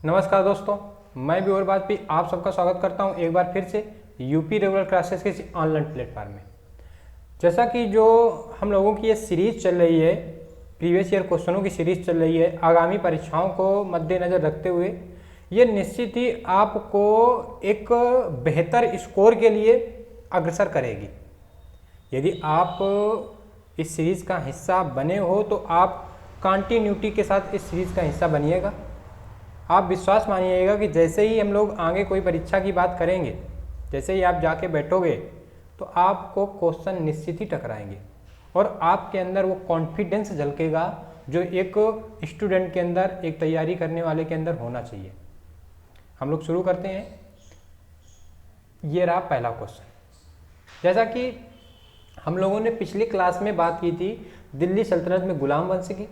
नमस्कार दोस्तों, मैं भी और बात भी आप सबका स्वागत करता हूं एक बार फिर से यूपी रेगुलर क्लासेस के ऑनलाइन प्लेटफॉर्म में। जैसा कि जो हम लोगों की ये सीरीज़ चल रही है, प्रीवियस ईयर क्वेश्चनों की सीरीज़ चल रही है, आगामी परीक्षाओं को मद्देनज़र रखते हुए ये निश्चित ही आपको एक बेहतर स्कोर के लिए अग्रसर करेगी। यदि आप इस सीरीज़ का हिस्सा बने हो तो आप कंटिन्यूटी के साथ इस सीरीज़ का हिस्सा बनिएगा। आप विश्वास मानिएगा कि जैसे ही हम लोग आगे कोई परीक्षा की बात करेंगे, जैसे ही आप जाके बैठोगे तो आपको क्वेश्चन निश्चित ही टकराएंगे और आपके अंदर वो कॉन्फिडेंस झलकेगा जो एक स्टूडेंट के अंदर, एक तैयारी करने वाले के अंदर होना चाहिए। हम लोग शुरू करते हैं। ये रहा पहला क्वेश्चन। जैसा कि हम लोगों ने पिछली क्लास में बात की थी दिल्ली सल्तनत में गुलाम वंश की,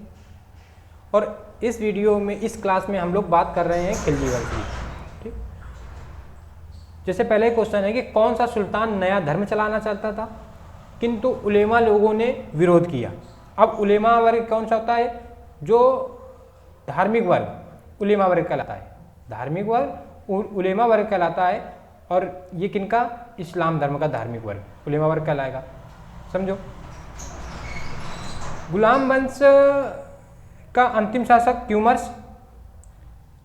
और इस वीडियो में, इस क्लास में हम लोग बात कर रहे हैं खिलजी वंश की। ठीक, जैसे पहले क्वेश्चन है कि कौन सा सुल्तान नया धर्म चलाना चाहता था किंतु उलेमा लोगों ने विरोध किया। अब उलेमा वर्ग कौन सा होता है? जो धार्मिक वर्ग उलेमा वर्ग कहलाता है। धार्मिक वर्ग उलेमा वर्ग कहलाता है, और ये किनका? इस्लाम धर्म का धार्मिक वर्ग उलेमा वर्ग कहलाएगा। समझो, गुलाम वंश का अंतिम शासक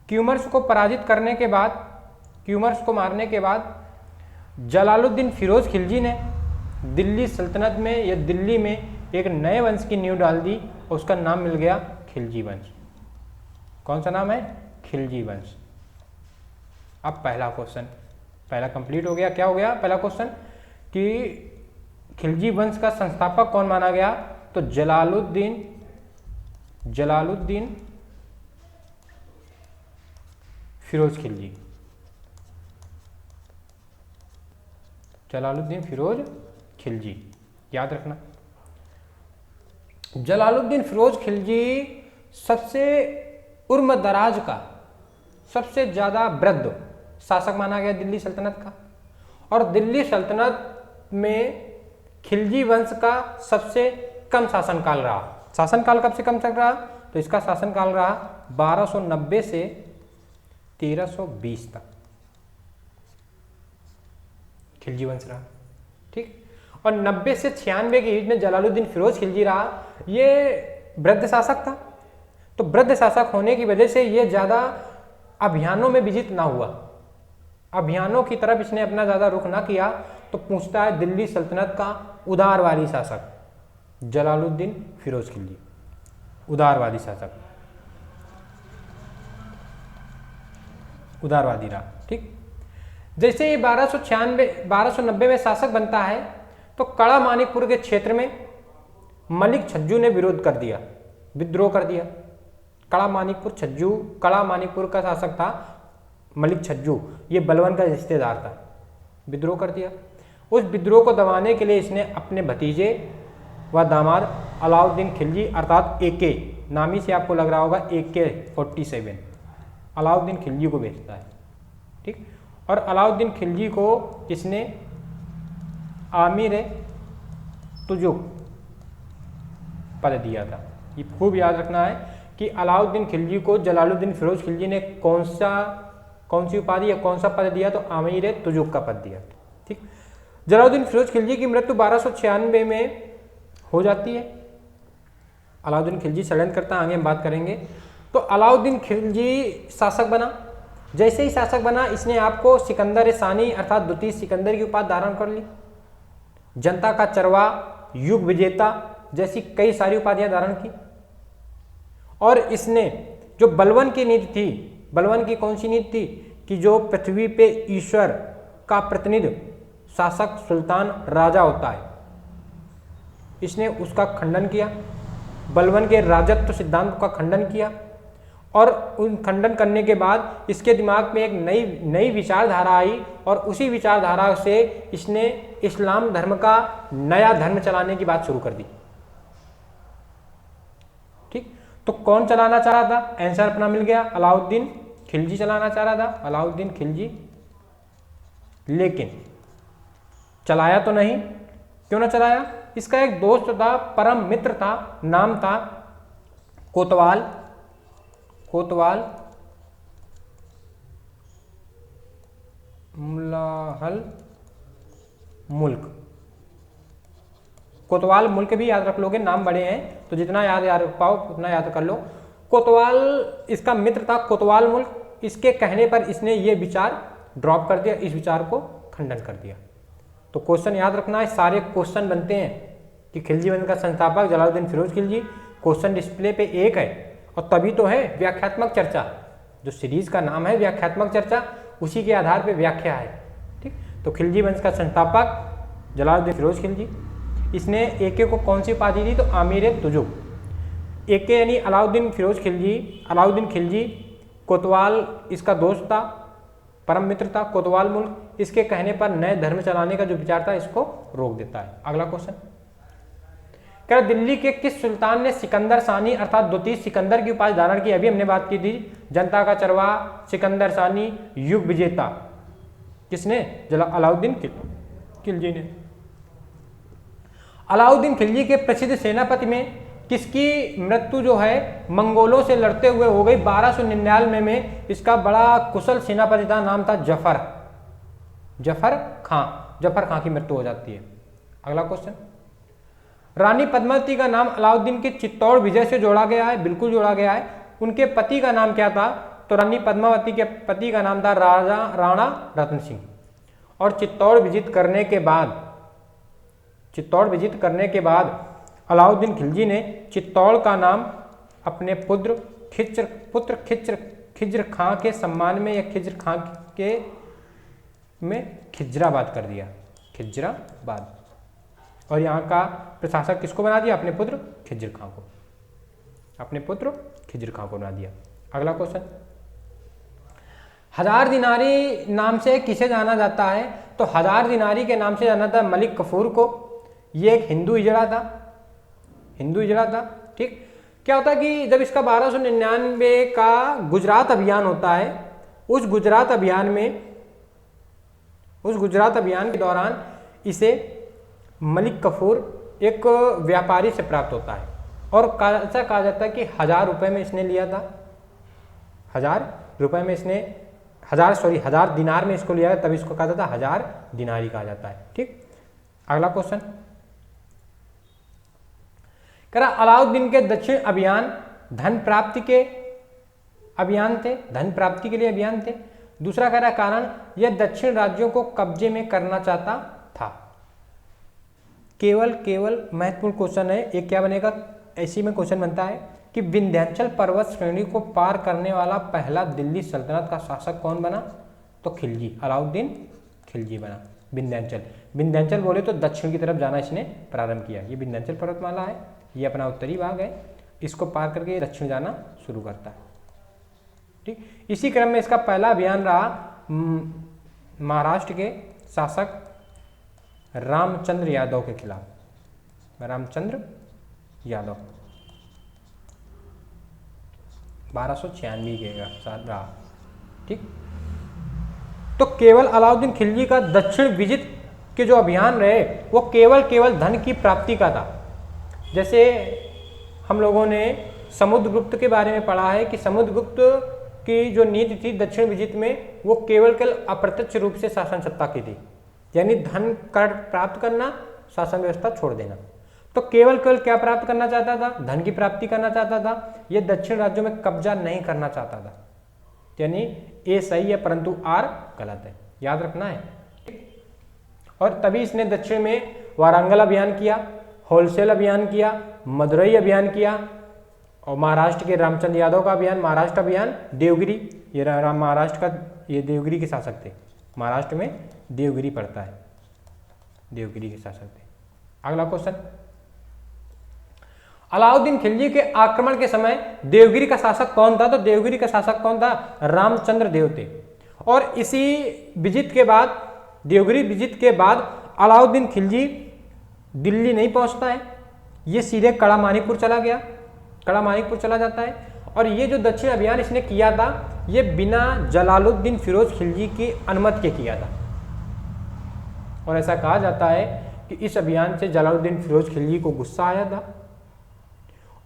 क्यूमर्स को पराजित करने के बाद, क्यूमर्स को मारने के बाद जलालुद्दीन फिरोज खिलजी ने दिल्ली सल्तनत में या दिल्ली में एक नए वंश की नींव डाल दी और उसका नाम मिल गया खिलजी वंश। कौन सा नाम है? खिलजी वंश। अब पहला क्वेश्चन पहला कंप्लीट हो गया। क्या हो गया पहला क्वेश्चन? कि खिलजी वंश का संस्थापक कौन माना गया? तो जलालुद्दीन फिरोज खिलजी। जलालुद्दीन फिरोज खिलजी, याद रखना। जलालुद्दीन फिरोज खिलजी सबसे उम्र दराज का, सबसे ज़्यादा वृद्ध शासक माना गया दिल्ली सल्तनत का, और दिल्ली सल्तनत में खिलजी वंश का सबसे कम शासनकाल रहा। शासनकाल कब से कम तक रहा? तो इसका शासनकाल रहा 1290 से 1320 तक खिलजी वंश रहा। ठीक, और 90 से 96 के बीच में जलालुद्दीन फिरोज खिलजी रहा। ये वृद्ध शासक था, तो वृद्ध शासक होने की वजह से ये ज़्यादा अभियानों में विजित ना हुआ, अभियानों की तरफ इसने अपना ज़्यादा रुख ना किया। तो पूछता है दिल्ली सल्तनत का उदारवादी शासक जलालुद्दीन फिरोज खिलजी, उदारवादी शासक, उदारवादी रहा। ठीक, जैसे ये 1290 में शासक बनता है तो कड़ा मानिकपुर के क्षेत्र में मलिक छज्जू ने विरोध कर दिया, विद्रोह कर दिया। कड़ा मानिकपुर का शासक था मलिक छज्जू, ये बलवन का रिश्तेदार था, विद्रोह कर दिया। उस विद्रोह को दबाने के लिए इसने अपने भतीजे व दामाद अलाउद्दीन खिलजी अर्थात AK, नामी से आपको लग रहा होगा AK-47, अलाउद्दीन खिलजी को भेजता है। ठीक, और अलाउद्दीन खिलजी को इसने आमिर तुजुक पद दिया था। ये खूब याद रखना है कि अलाउद्दीन खिलजी को जलालुद्दीन फिरोज खिलजी ने कौन सी उपाधि या कौन सा पद दिया? तो आमिर तुजुक का पद दिया। ठीक, जलालुद्दीन फिरोज खिलजी की मृत्यु 1296 में हो जाती है। अलाउद्दीन खिलजी षड्यंत्र करता, आगे हम बात करेंगे। तो अलाउद्दीन खिलजी शासक बना। जैसे ही शासक बना, इसने आपको सिकंदर सानी अर्थात द्वितीय सिकंदर की उपाधि धारण कर ली। जनता का चरवा, युग विजेता जैसी कई सारी उपाधियां धारण की। और इसने जो बलवन की नीति थी, बलवन की कौन सी नीति थी? कि जो पृथ्वी पे ईश्वर का प्रतिनिधि शासक सुल्तान राजा होता है, इसने उसका खंडन किया। बलवन के राजत्व सिद्धांत का खंडन किया, और उन खंडन करने के बाद इसके दिमाग में एक नई विचारधारा आई, और उसी विचारधारा से इसने इस्लाम धर्म का नया धर्म चलाने की बात शुरू कर दी। ठीक, तो कौन चलाना चाह रहा था? आंसर अपना मिल गया, अलाउद्दीन खिलजी चलाना चाह रहा था, अलाउद्दीन खिलजी। लेकिन चलाया तो नहीं। क्यों ना चलाया? इसका एक दोस्त था, परम मित्र था, नाम था कोतवाल मुलाहल मुल्क। कोतवाल मुल्क भी याद रख लोगे, नाम बड़े हैं तो जितना याद रख पाओ उतना याद कर लो। कोतवाल इसका मित्र था, कोतवाल मुल्क। इसके कहने पर इसने ये विचार ड्रॉप कर दिया, इस विचार को खंडन कर दिया। तो क्वेश्चन याद रखना है, सारे क्वेश्चन बनते हैं कि खिलजी वंश का संस्थापक जलालुद्दीन फिरोज खिलजी। क्वेश्चन डिस्प्ले पे एक है और तभी तो है व्याख्यात्मक चर्चा, जो सीरीज का नाम है व्याख्यात्मक चर्चा, उसी के आधार पे व्याख्या है। ठीक, तो खिलजी वंश का संस्थापक जलालुद्दीन फिरोज खिलजी। इसने एके को कौन सी उपाधि दी? तो आमीर तुजुक। एके यानी अलाउद्दीन फिरोज खिलजी, अलाउद्दीन खिलजी कोतवाल इसका दोस्त था, परम मित्र था। कोतवाल मुल्क इसके कहने पर नए धर्म चलाने का जो विचार था इसको रोक देता है। अगला क्वेश्चन कह रहा दिल्ली के किस सुल्तान ने सिकंदर सानी अर्थात द्वितीय सिकंदर की उपाधि धारण की? अभी हमने बात की थी, जनता का चरवाहा सिकंदर सानी, युग विजेता। किसने? अलाउद्दीन खिलजी ने। अलाउद्दीन खिलजी के प्रसिद्ध सेनापति में किसकी मृत्यु जो है मंगोलों से लड़ते हुए हो गई 1299 में? इसका बड़ा कुशल सेनापति था, नाम था जफर खां। जफर खां की मृत्यु हो जाती है। अगला क्वेश्चन, रानी पद्मावती का नाम अलाउद्दीन के चित्तौड़ विजय से जोड़ा गया है? बिल्कुल जोड़ा गया है। उनके पति का नाम क्या था? तो रानी पद्मावती के पति का नाम था राणा रतन सिंह। और चित्तौड़ विजित करने के बाद अलाउद्दीन खिलजी ने चित्तौड़ का नाम अपने पुत्र खिज्र खां के सम्मान में या खिज्र खां के में खिजराबाद कर दिया, खिजराबाद। और यहाँ का प्रशासक किसको बना दिया? अपने पुत्र खिज्र खां को बना दिया। अगला क्वेश्चन, हजार दिनारी नाम से किसे जाना जाता है? तो हजार दिनारी के नाम से जाना था मलिक कफूर को। ये एक हिंदू हिजड़ा था। ठीक, क्या होता है कि जब इसका 1299 का गुजरात अभियान होता है, उस गुजरात अभियान के दौरान इसे मलिक कफूर एक व्यापारी से प्राप्त होता है और ऐसा कहा जाता है कि 1000 रुपए में इसने लिया था। 1000 दिनार में इसको लिया था, तभी इसको कहा जाता है 1000 दिनारी कहा जाता है। ठीक, अगला क्वेश्चन कह रहा अलाउद्दीन के दक्षिण अभियान धन प्राप्ति के लिए अभियान थे। दूसरा कह रहा कारण, यह दक्षिण राज्यों को कब्जे में करना चाहता था। केवल महत्वपूर्ण क्वेश्चन है एक, क्या बनेगा? ऐसी में क्वेश्चन बनता है कि विंध्याचल पर्वत श्रेणी को पार करने वाला पहला दिल्ली सल्तनत का शासक कौन बना? तो खिलजी, अलाउद्दीन खिलजी बना। विंध्याचल बोले तो दक्षिण की तरफ जाना इसने प्रारंभ किया। ये विंध्याचल पर्वतमाला है, ये अपना उत्तरी भाग है, इसको पार करके दक्षिण जाना शुरू करता है। ठीक, इसी क्रम में इसका पहला अभियान रहा महाराष्ट्र के शासक रामचंद्र यादव के खिलाफ। रामचंद्र यादव 1296 के साथ रहा। ठीक, तो केवल अलाउद्दीन खिलजी का दक्षिण विजित के जो अभियान रहे वो केवल धन की प्राप्ति का था। जैसे हम लोगों ने समुद्रगुप्त के बारे में पढ़ा है कि समुद्रगुप्त की जो नीति थी दक्षिण विजित में, वो केवल अप्रत्यक्ष रूप से शासन सत्ता की थी, यानी धन कर प्राप्त करना, शासन व्यवस्था छोड़ देना। तो केवल क्या प्राप्त करना चाहता था? धन की प्राप्ति करना चाहता था। ये दक्षिण राज्यों में कब्जा नहीं करना चाहता था। यानी ए सही है परंतु आर गलत है, याद रखना है। और तभी इसने दक्षिण में वारंगल अभियान किया, होलसेल अभियान किया, मदुरई अभियान किया, और महाराष्ट्र के रामचंद्र यादव का अभियान, महाराष्ट्र अभियान, देवगिरी, ये महाराष्ट्र का, ये देवगिरी के शासक थे। महाराष्ट्र में देवगिरी पड़ता है, देवगिरी के शासक थे। अगला क्वेश्चन, अलाउद्दीन खिलजी के आक्रमण के समय देवगिरी का शासक कौन था? तो देवगिरी का शासक कौन था? रामचंद्र देव थे। और इसी विजित के बाद, देवगिरी विजित के बाद अलाउद्दीन खिलजी दिल्ली नहीं पहुंचता है, ये सीधे कड़ा मानिकपुर चला जाता है। और ये जो दक्षिण अभियान इसने किया था, ये बिना जलालुद्दीन फिरोज खिलजी की अनुमति के किया था। और ऐसा कहा जाता है कि इस अभियान से जलालुद्दीन फिरोज खिलजी को गुस्सा आया था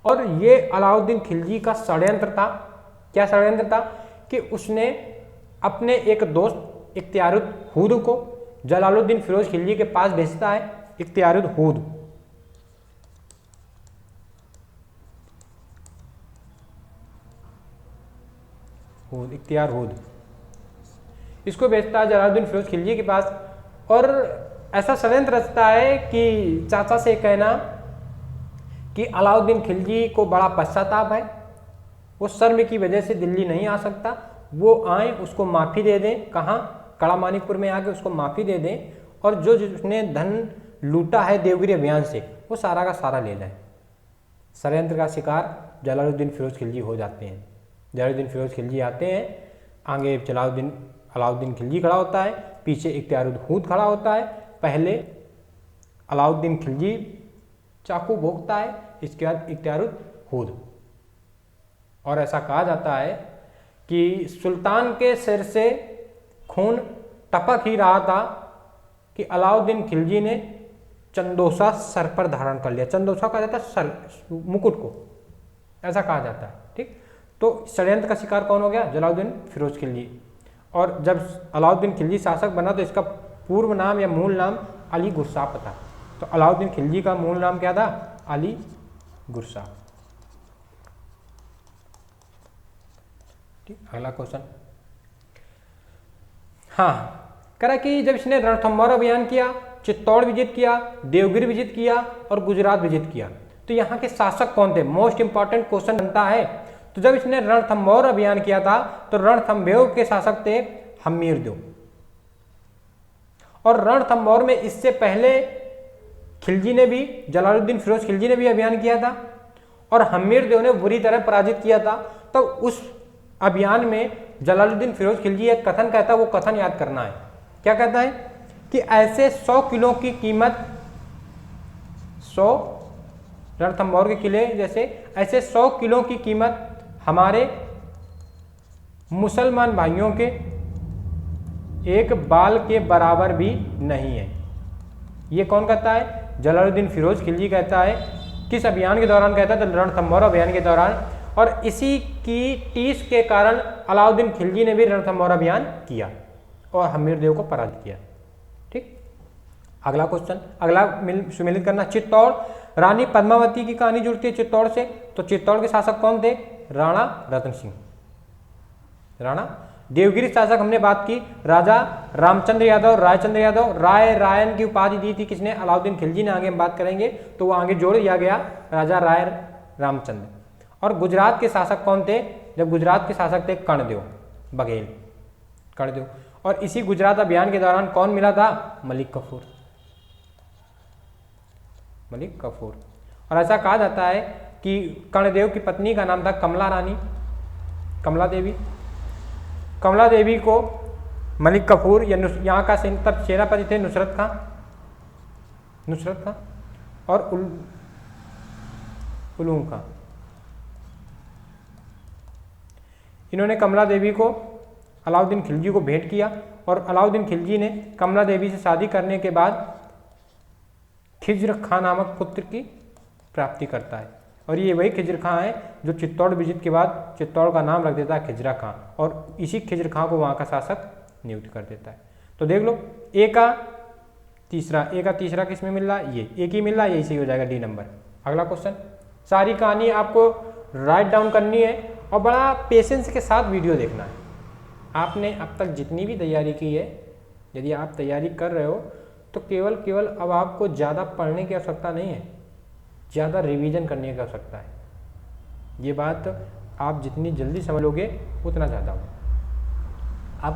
और ये अलाउद्दीन खिलजी का षड्यंत्र था। क्या षड्यंत्र था? कि उसने अपने एक दोस्त, इख्तियारुल हूद को जलालुद्दीन फिरोज खिलजी के पास भेजता है। इख्तियारुल हूद, इख्तियार हूद, इसको भेजता है जलालुद्दीन फिरोज खिलजी के पास। और ऐसा षड्यंत्र रचता है कि चाचा से कहना कि अलाउद्दीन खिलजी को बड़ा पश्चाताप है, वो शर्म की वजह से दिल्ली नहीं आ सकता, वो आए उसको माफ़ी दे दें, कहाँ कड़ा मानिकपुर में आके उसको माफ़ी दे दें, और जो जिसने धन लूटा है देवगिरी अभियान से वो सारा का सारा ले जाए। षड्यंत्र का शिकार जलालुद्दीन फिरोज खिलजी हो जाते हैं। जलालुद्दीन फिरोज खिलजी आते हैं, आगे अलाउद्दीन खिलजी खड़ा होता है, पीछे इख्तियारुल हूद खड़ा होता है। पहले अलाउद्दीन खिलजी चाकू भोंकता है, इसके बाद इख्तियारुल हूद। और ऐसा कहा जाता है कि सुल्तान के सिर से खून टपक ही रहा था कि अलाउद्दीन खिलजी ने चंदोसा सर पर धारण कर लिया। चंदोसा कहा जाता है सर, मुकुट को, ऐसा कहा जाता है। ठीक, तो षड्यंत्र का शिकार कौन हो गया? जलालुद्दीन फिरोज खिलजी। और जब अलाउद्दीन खिलजी शासक बना तो इसका पूर्व नाम या मूल नाम अली गुरसाप था। तो अलाउद्दीन खिलजी का मूल नाम क्या था? अली गुरसाप। ठीक, अगला क्वेश्चन। हाँ, करा कि जब इसने रणथंभौर अभियान किया, चित्तौड़ विजिट किया, देवगिरी विजिट किया और गुजरात विजिट किया, तो यहाँ के शासक कौन थे? मोस्ट इंपॉर्टेंट क्वेश्चन बनता है। तो जब इसने रणथंभौर अभियान किया था तो रणथंभौर के शासक थे हम्मीरदेव। और रणथंभौर में इससे पहले खिलजी ने भी, जलालुद्दीन फिरोज खिलजी ने भी अभियान किया था और हम्मीरदेव ने बुरी तरह पराजित किया था। तो उस अभियान में जलालुद्दीन फिरोज खिलजी एक कथन कहता है, वो कथन याद करना है। क्या कहता है कि ऐसे 100 किलो की कीमत, 100 रणथंभौर के किले जैसे ऐसे 100 किलो की कीमत हमारे मुसलमान भाइयों के एक बाल के बराबर भी नहीं है। ये कौन कहता है? जलालुद्दीन फिरोज खिलजी कहता है। किस अभियान के दौरान कहता है? तो रणथंभौर अभियान के दौरान। और इसी की टीस के कारण अलाउद्दीन खिलजी ने भी रणथंभौर अभियान किया और हम्मीरदेव को पराजित किया। ठीक, अगला क्वेश्चन, अगला सुमेलित करना। चित्तौड़, रानी पद्मावती की कहानी जुड़ती है चित्तौड़ से। तो चित्तौड़ के शासक कौन थे? राणा रतन सिंह, राणा। देवगिरी शासक हमने बात की, राजा रामचंद्र यादव, रायचंद्र यादव। रायन की उपाधि दी थी किसने? अलाउद्दीन खिलजी ने। आगे हम बात करेंगे तो वो आगे जोड़ दिया गया, राजा राय रामचंद्र। और गुजरात के शासक कौन थे? जब गुजरात के शासक थे कर्णदेव बघेल, कर्णदेव। और इसी गुजरात अभियान के दौरान कौन मिला था? मलिक कफूर, मलिक कफूर। और ऐसा कहा जाता है कि कर्णदेव की पत्नी का नाम था कमला रानी, कमला देवी। कमला देवी को मलिक कफूर या यहाँ का तब सेनापति थे नुसरत खां और उलूम खां। इन्होंने कमला देवी को अलाउद्दीन खिलजी को भेंट किया और अलाउद्दीन खिलजी ने कमला देवी से शादी करने के बाद खिज्र खां नामक पुत्र की प्राप्ति करता है। और ये वही खिज्र खां है जो चित्तौड़ विजित के बाद चित्तौड़ का नाम रख देता है खिजरा खां, और इसी खिज्र खां को वहाँ का शासक नियुक्त कर देता है। तो देख लो, ए का तीसरा किसमें मिल रहा है? ये एक ही मिल रहा है, यही सही हो जाएगा, डी नंबर। अगला क्वेश्चन, सारी कहानी आपको राइट डाउन करनी है और बड़ा पेशेंस के साथ वीडियो देखना है। आपने अब तक जितनी भी तैयारी की है, यदि आप तैयारी कर रहे हो तो केवल अब आपको ज़्यादा पढ़ने की आवश्यकता नहीं है, ज़्यादा रिवीजन करने की आवश्यकता है। ये बात आप जितनी जल्दी समझ लोगे उतना ज़्यादा हो। अब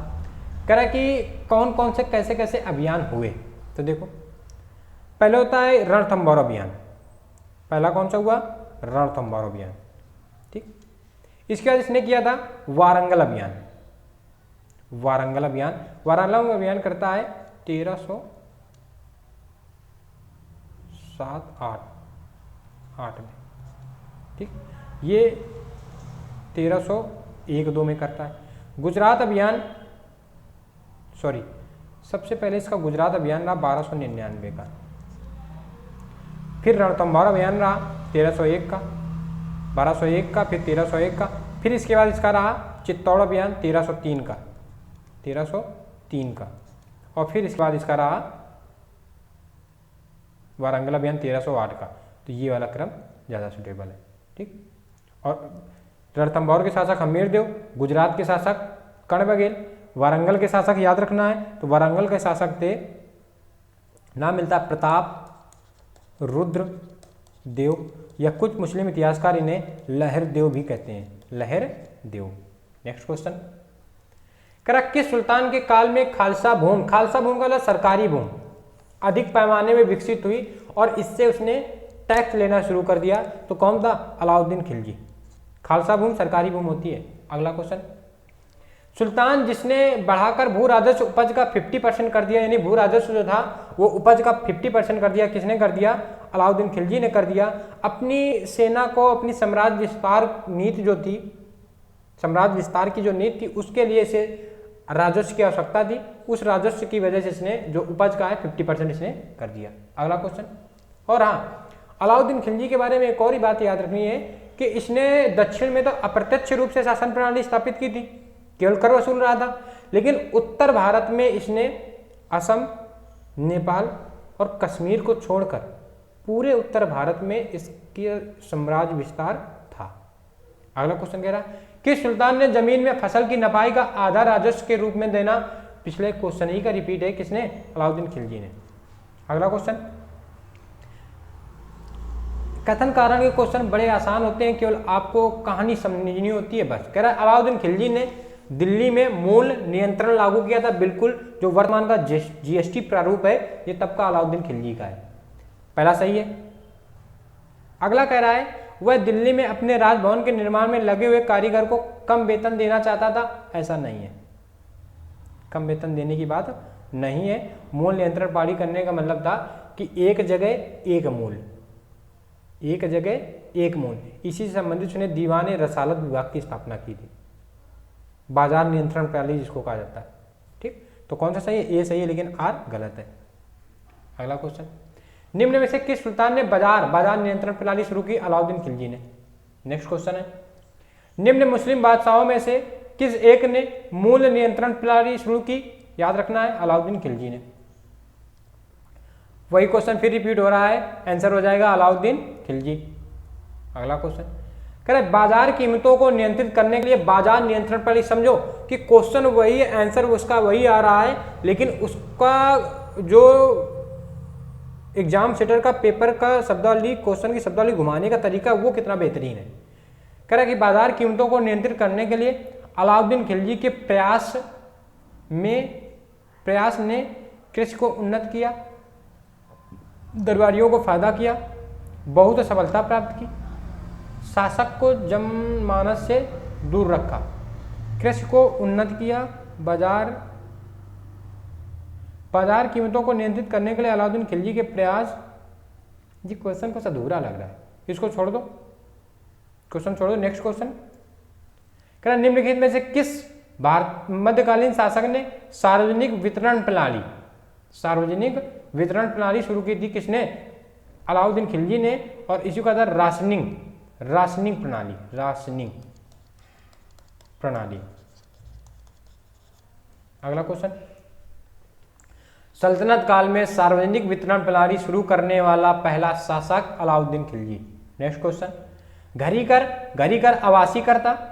कह रहा है कि कौन कौन से कैसे कैसे अभियान हुए, तो देखो, पहले होता है रणथंभौर अभियान। पहला कौन सा हुआ? रणथंभौर अभियान। ठीक, इसके बाद इसने किया था वारंगल अभियान। वारंगल अभियान करता है 1307-8 में। ठीक, ये 1301-2 में करता है। गुजरात अभियान, सबसे पहले इसका गुजरात अभियान रहा 1299 का। फिर रणथंभौर अभियान रहा 1301 का, 1201 का, फिर 1301 का। फिर इसके बाद इसका रहा चित्तौड़ अभियान 1303 का, 3 का, और फिर इसके बाद इसका रहा वारंगल अभियान 1308 का। तो ये वाला क्रम ज़्यादा सुटेबल है। ठीक, और रणथंभौर के शासक हमीरदेव, गुजरात के शासक कर्ण बघेल, वारंगल के शासक याद रखना है तो वारंगल के शासक थे, नाम मिलता है प्रताप रुद्र देव, या कुछ मुस्लिम इतिहासकार इन्हें लहर देव भी कहते हैं, लहर देव। नेक्स्ट क्वेश्चन, करा किस सुल्तान के काल में खालसा भूमि का मतलब सरकारी भूमि अधिक पैमाने में विकसित हुई और इससे उसने टैक्स लेना शुरू कर दिया? तो कौन था? अलाउद्दीन खिलजी। खालसा भूमि सरकारी भूमि होती है। अगला क्वेश्चन, सुल्तान जिसने बढ़ाकर भू राजस्व उपज का 50% कर दिया, यानी भू राजस्व जो था वो उपज का 50% कर दिया, किसने कर दिया? अलाउद्दीन खिलजी ने कर दिया। अपनी सेना को अपनी साम्राज्य विस्तार नीति जो थी, साम्राज्य विस्तार की जो नीति थी, उसके लिए इसे राजस्व की आवश्यकता थी, उस राजस्व की वजह से इसने जो उपज का है 50% इसने कर दिया। अगला क्वेश्चन, और हाँ, अलाउद्दीन खिलजी के बारे में एक और ही बात याद रखनी है कि इसने दक्षिण में तो अप्रत्यक्ष रूप से शासन प्रणाली स्थापित की थी, केवल कर वसूल रहा था, लेकिन उत्तर भारत में इसने असम, नेपाल और कश्मीर को छोड़कर पूरे उत्तर भारत में इसके साम्राज्य विस्तार था। अगला क्वेश्चन कह रहा है कि सुल्तान ने जमीन में फसल की नपाई का आधा राजस्व के रूप में देना? पिछले क्वेश्चन ही का रिपीट है, किसने? अलाउद्दीन खिलजी ने। अगला क्वेश्चन, कथन कारण के क्वेश्चन बड़े आसान होते हैं, केवल आपको कहानी समझनी होती है बस। कह रहा है अलाउद्दीन खिलजी ने दिल्ली में मूल नियंत्रण लागू किया था, बिल्कुल जो वर्तमान का जीएसटी प्रारूप है ये तब का अलाउद्दीन खिलजी का है। पहला सही है। अगला कह रहा है वह दिल्ली में अपने राजभवन के निर्माण में लगे हुए कारीगर को कम वेतन देना चाहता था? ऐसा नहीं है, कम वेतन देने की बात नहीं है। मूल नियंत्रण पारी करने का मतलब था कि एक जगह एक मूल, एक जगह एक मूल। इसी से संबंधित उसने दीवान रसालत विभाग की स्थापना की थी, बाजार नियंत्रण प्रणाली जिसको कहा जाता है। ठीक, तो कौन सा सही है? ए सही है, लेकिन आर गलत है। अगला क्वेश्चन, निम्न में से किस सुल्तान ने बाजार नियंत्रण प्रणाली शुरू की? अलाउद्दीन खिलजी ने। नेक्स्ट क्वेश्चन है, निम्न मुस्लिम बादशाहों में से किस एक ने मूल नियंत्रण प्रणाली शुरू की? याद रखना है, अलाउद्दीन खिलजी ने। वही क्वेश्चन फिर रिपीट हो रहा है, आंसर हो जाएगा अलाउद्दीन खिलजी। अगला क्वेश्चन कह रहे बाजार कीमतों को नियंत्रित करने के लिए बाजार नियंत्रण प्रणाली। समझो कि क्वेश्चन वही है, आंसर उसका वही आ रहा है, लेकिन उसका जो एग्जाम सेटर का पेपर का शब्दावली, क्वेश्चन की शब्दावली घुमाने का तरीका वो कितना बेहतरीन है। कह रहा है कि बाजार कीमतों को नियंत्रित करने के लिए अलाउद्दीन खिलजी के प्रयास ने कृषि को उन्नत किया, दरबारियों को फायदा किया, बहुत सफलता प्राप्त की, शासक को जनमानस से दूर रखा, कृषि को उन्नत किया, बाजार कीमतों को नियंत्रित करने के लिए अलाउद्दीन खिलजी के प्रयास। ये क्वेश्चन कुछ अधूरा लग रहा है, इसको छोड़ दो, क्वेश्चन छोड़ दो। नेक्स्ट क्वेश्चन कह रहा निम्नलिखित में से किस मध्यकालीन शासक ने सार्वजनिक वितरण प्रणाली शुरू की थी? किसने? अलाउद्दीन खिलजी ने। और इसी का था राशनिंग प्रणाली। अगला क्वेश्चन, सल्तनत काल में सार्वजनिक वितरण प्रणाली शुरू करने वाला पहला शासक अलाउद्दीन खिलजी। नेक्स्ट क्वेश्चन, घरी कर आवासीय कर था,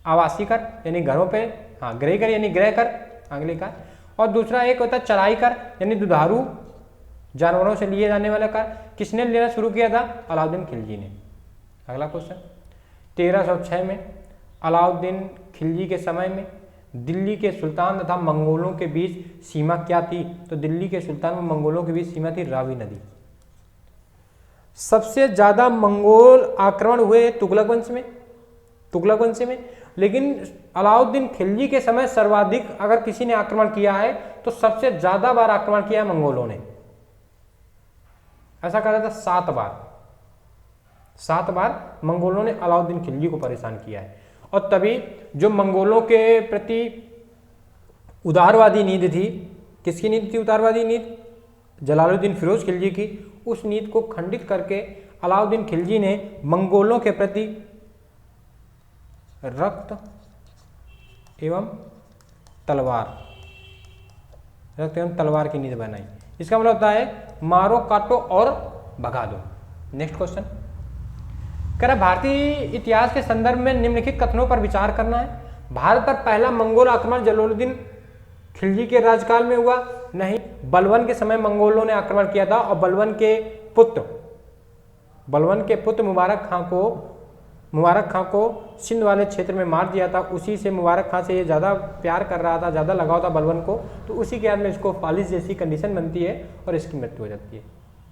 आवासीय कर यानी घरों पे, हाँ गृह कर यानी गृह कर आंग्लिक कर, और दूसरा एक होता है चराई कर यानी दुधारू जानवरों से लिए जाने वाला कर। किसने लेना शुरू किया था? अलाउद्दीन खिलजी ने। अगला क्वेश्चन, 1306 में अलाउद्दीन खिलजी के समय में दिल्ली के सुल्तान तथा मंगोलों के बीच सीमा क्या थी? तो दिल्ली के सुल्तान व मंगोलों के बीच सीमा थी रावी नदी। सबसे ज्यादा मंगोल आक्रमण हुए तुगलक वंश में, लेकिन अलाउद्दीन खिलजी के समय सर्वाधिक अगर किसी ने आक्रमण किया है तो सबसे ज्यादा बार आक्रमण किया है मंगोलों ने। ऐसा कहा जाता है 7 बार मंगोलों ने अलाउद्दीन खिलजी को परेशान किया है। और तभी जो मंगोलों के प्रति उदारवादी नीति थी, किसकी नीति थी उदारवादी नीति? जलालुद्दीन फिरोज खिलजी की। उस नीति को खंडित करके अलाउद्दीन खिलजी ने मंगोलों के प्रति रक्त एवं तलवार रखते हैं तलवार की नींद बनाई। इसका मतलब होता है मारो काटो और भगा दो। नेक्स्ट क्वेश्चन कह रहा भारतीय इतिहास के संदर्भ में निम्नलिखित कथनों पर विचार करना है। भारत पर पहला मंगोल आक्रमण जलालुद्दीन खिलजी के राजकाल में हुआ? नहीं, बलवन के समय मंगोलों ने आक्रमण किया था और बलवन के पुत्र मुबारक खां को सिंध वाले क्षेत्र में मार दिया था। उसी से मुबारक खां से ये ज़्यादा प्यार कर रहा था, ज़्यादा लगाव था बलवन को, तो उसी के याद में इसको फालिस जैसी कंडीशन बनती है और इसकी मृत्यु हो जाती है।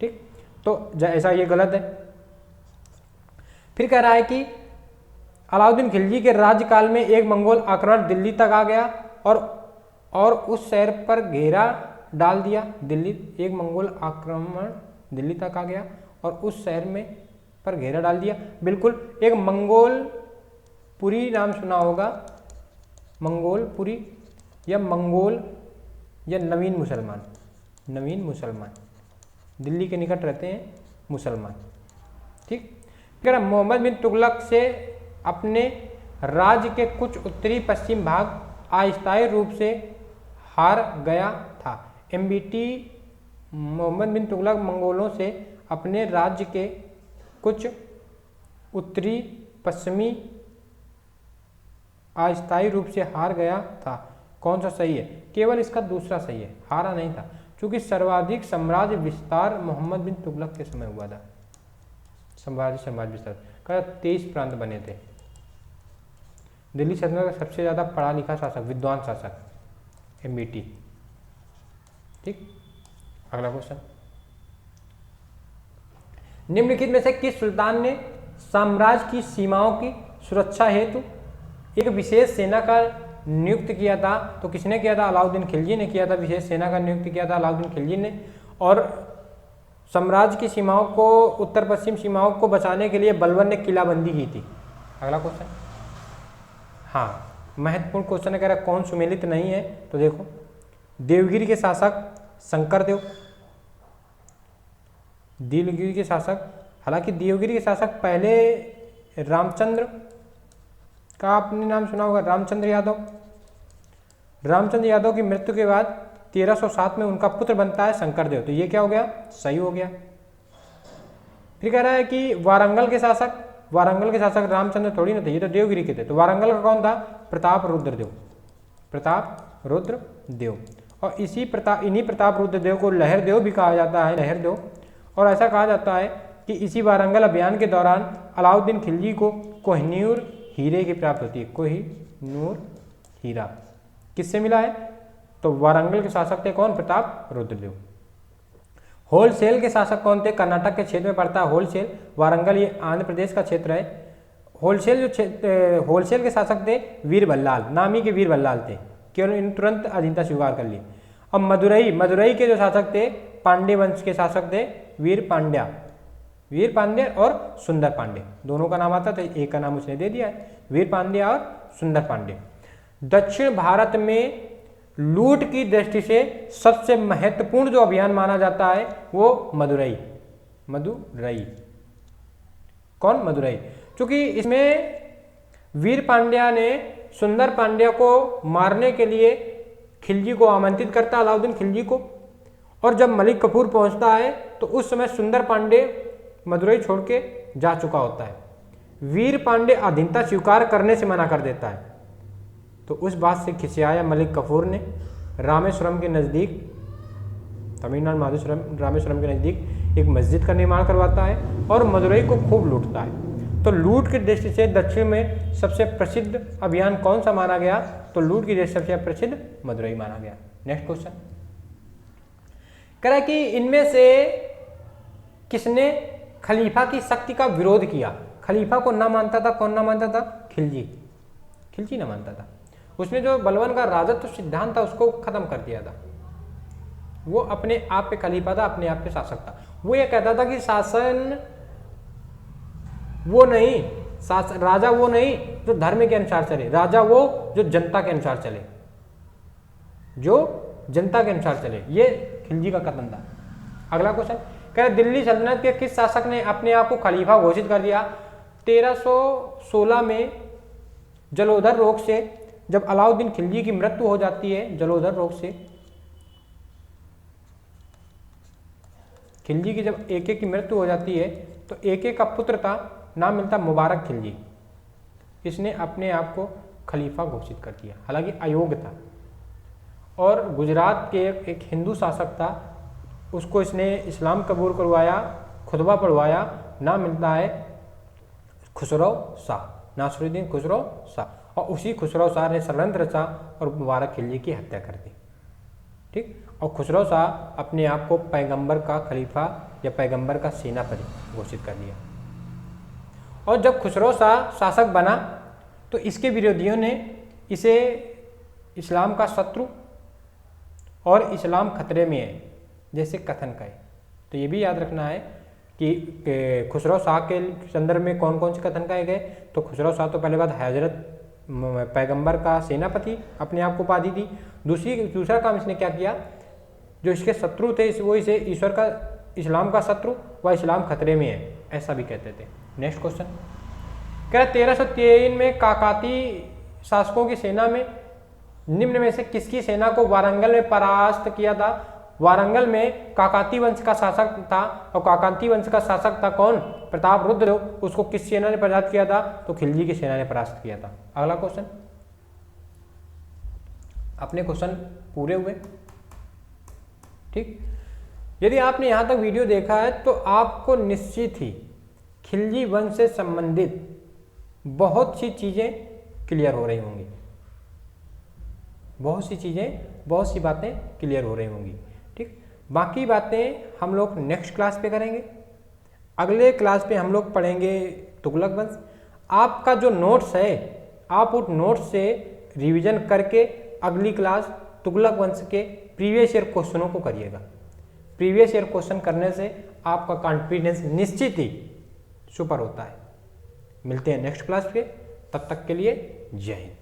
ठीक, तो ऐसा ये गलत है। फिर कह रहा है कि अलाउद्दीन खिलजी के राज्यकाल में एक मंगोल आक्रमण दिल्ली तक आ गया और उस शहर पर घेरा डाल दिया। एक मंगोल आक्रमण दिल्ली तक आ गया और उस शहर में पर घेरा डाल दिया। बिल्कुल, एक मंगोलपुरी नाम सुना होगा, मंगोलपुरी या मंगोल या नवीन मुसलमान दिल्ली के निकट रहते हैं मुसलमान। ठीक, फिर मोहम्मद बिन तुगलक से अपने राज्य के कुछ उत्तरी पश्चिम भाग अस्थायी रूप से हार गया था। MBT मोहम्मद बिन तुगलक मंगोलों से अपने राज्य के कुछ उत्तरी पश्चिमी अस्थायी रूप से हार गया था। कौन सा सही है? केवल इसका दूसरा सही है, हारा नहीं था, क्योंकि सर्वाधिक साम्राज्य विस्तार मोहम्मद बिन तुगलक के समय हुआ था। साम्राज्य विस्तार का 23 प्रांत बने थे। दिल्ली सल्तनत का सबसे ज्यादा पढ़ा लिखा शासक, विद्वान शासक MBT। ठीक, अगला क्वेश्चन, निम्नलिखित में से किस सुल्तान ने साम्राज्य की सीमाओं की सुरक्षा हेतु एक विशेष सेना का नियुक्त किया था? तो किसने किया था? अलाउद्दीन खिलजी ने किया था। विशेष सेना का नियुक्त किया था अलाउद्दीन खिलजी ने। और साम्राज्य की सीमाओं को, उत्तर पश्चिम सीमाओं को बचाने के लिए बलवन ने किलाबंदी की थी। अगला क्वेश्चन, हाँ महत्वपूर्ण क्वेश्चन है, कह रहा कौन सुमेलित नहीं है? तो देखो, देवगिरी के शासक शंकरदेव, देवगिरी के शासक, हालांकि देवगिरी के शासक पहले रामचंद्र का आपने नाम सुना होगा, रामचंद्र यादव की मृत्यु के बाद 1307 में उनका पुत्र बनता है शंकरदेव। तो ये क्या हो गया? सही हो गया। फिर कह रहा है कि वारंगल के शासक रामचंद्र थोड़ी ना थे, ये तो देवगिरी के थे। तो वारंगल का कौन था? प्रताप रुद्रदेव। और इन्हीं प्रताप रुद्रदेव को लहरदेव भी कहा जाता है, लहरदेव। और ऐसा कहा जाता है कि इसी वारंगल अभियान के दौरान अलाउद्दीन खिलजी को कोहिनूर हीरे की प्राप्त होती है। कोहिनूर हीरा किससे मिला है? तो वारंगल के शासक थे कौन? प्रताप रुद्रदेव। होलसेल के शासक कौन थे? कर्नाटक के क्षेत्र में पड़ता है होलसेल। वारंगल ये आंध्र प्रदेश का क्षेत्र है। होलसेल के शासक थे वीर बल्लाल, नामी के वीर बल्लाल थे, केवल इन तुरंत अधीनता स्वीकार कर ली। अब मदुरई के जो शासक थे, पांड्य वंश के शासक थे वीर पांड्य और सुंदर पांड्य, दोनों का नाम आता था, एक का नाम उसने दे दिया है, वीर पांड्य और सुंदर पांड्य। दक्षिण भारत में लूट की दृष्टि से सबसे महत्वपूर्ण जो अभियान माना जाता है वो मदुरई। कौन? मदुरई। क्योंकि इसमें वीर पांड्या ने सुंदर पांड्या को मारने के लिए खिलजी को आमंत्रित करता, अलाउद्दीन खिलजी को। और जब मलिक कफूर पहुंचता है तो उस समय सुंदर पांडे मदुरई छोड़ के जा चुका होता है। वीर पांडे अधीनता स्वीकार करने से मना कर देता है। तो उस बात से खिसियाया मलिक कफूर ने रामेश्वरम के नज़दीक, तमिलनाडु रामेश्वरम के नज़दीक एक मस्जिद का निर्माण करवाता है और मदुरई को खूब लूटता है। तो लूट की दृष्टि से दक्षिण में सबसे प्रसिद्ध अभियान कौन सा माना गया? तो लूट की दृष्टि से सबसे प्रसिद्ध मदुरई माना गया। नेक्स्ट क्वेश्चन कह रहा है कि इनमें से किसने खलीफा की शक्ति का विरोध किया? खलीफा को ना मानता था, कौन ना मानता था? खिलजी ना मानता था। उसने जो बलवन का राजत्व सिद्धांत था उसको खत्म कर दिया था। वो अपने आप पे खलीफा था, अपने आप पे शासक था। वो ये कहता था कि शासन वो नहीं, राजा वो नहीं जो धर्म के अनुसार चले, राजा वो जो जनता के अनुसार चले, ये खिलजी का कथन था। अगला क्वेश्चन कह दिल्ली सल्तनत के किस शासक ने अपने आप को खलीफा घोषित कर दिया? 1316 में जलोदर रोग से जब अलाउद्दीन खिलजी की मृत्यु हो जाती है, जलोदर रोग से, खिलजी की जब एके की मृत्यु हो जाती है तो एके का पुत्र था, नाम मिलता मुबारक खिलजी। इसने अपने आप को खलीफा घोषित कर दिया, हालांकि अयोग्य था। और गुजरात के एक हिंदू शासक था, उसको इसने इस्लाम कबूल करवाया, खुतबा पढ़वाया, नाम मिलता है खुसरो शाह, नासिरुद्दीन खुसरो शाह। और उसी खुसरो शाह ने षड्यंत्र रचा और मुबारक खिलजी की हत्या कर दी। ठीक। और खुसरो शाह अपने आप को पैगंबर का खलीफा या पैगंबर का सेनापति घोषित कर दिया। और जब खुसरो शाह शासक बना तो इसके विरोधियों ने इसे इस्लाम का शत्रु और इस्लाम खतरे में है जैसे कथन कहे। तो ये भी याद रखना है कि खुसरो शाह के संदर्भ में कौन कौन से कथन कहे गए। तो खुसरो शाह तो पहले बात हजरत पैगंबर का सेनापति अपने आप को उपाधि दी। दूसरा काम इसने क्या किया, जो इसके शत्रु थे वो इसे ईश्वर का, इस्लाम का शत्रु व इस्लाम खतरे में है, ऐसा भी कहते थे। नेक्स्ट क्वेश्चन कह रहा 1303 में काकाती शासकों की सेना में निम्न में से किसकी सेना को वारंगल में परास्त किया था। वारंगल में काकाती वंश का शासक था, और काकाती वंश का शासक था कौन, प्रताप रुद्र। उसको किस सेना ने परास्त किया था, तो खिलजी की सेना ने परास्त किया था। अगला क्वेश्चन, अपने क्वेश्चन पूरे हुए। ठीक। यदि आपने यहां तक वीडियो देखा है तो आपको निश्चित ही खिलजी वंश से संबंधित बहुत सी चीजें क्लियर हो रही होंगी, बहुत सी बातें क्लियर हो रही होंगी। ठीक। बाकी बातें हम लोग नेक्स्ट क्लास पे करेंगे। अगले क्लास पे हम लोग पढ़ेंगे तुगलक वंश। आपका जो नोट्स है, आप उस नोट्स से रिवीजन करके अगली क्लास तुगलक वंश के प्रीवियस ईयर क्वेश्चनों को करिएगा। प्रीवियस ईयर क्वेश्चन करने से आपका कॉन्फिडेंस निश्चित ही सुपर होता है। मिलते हैं नेक्स्ट क्लास पे, तब तक के लिए जय हिंद।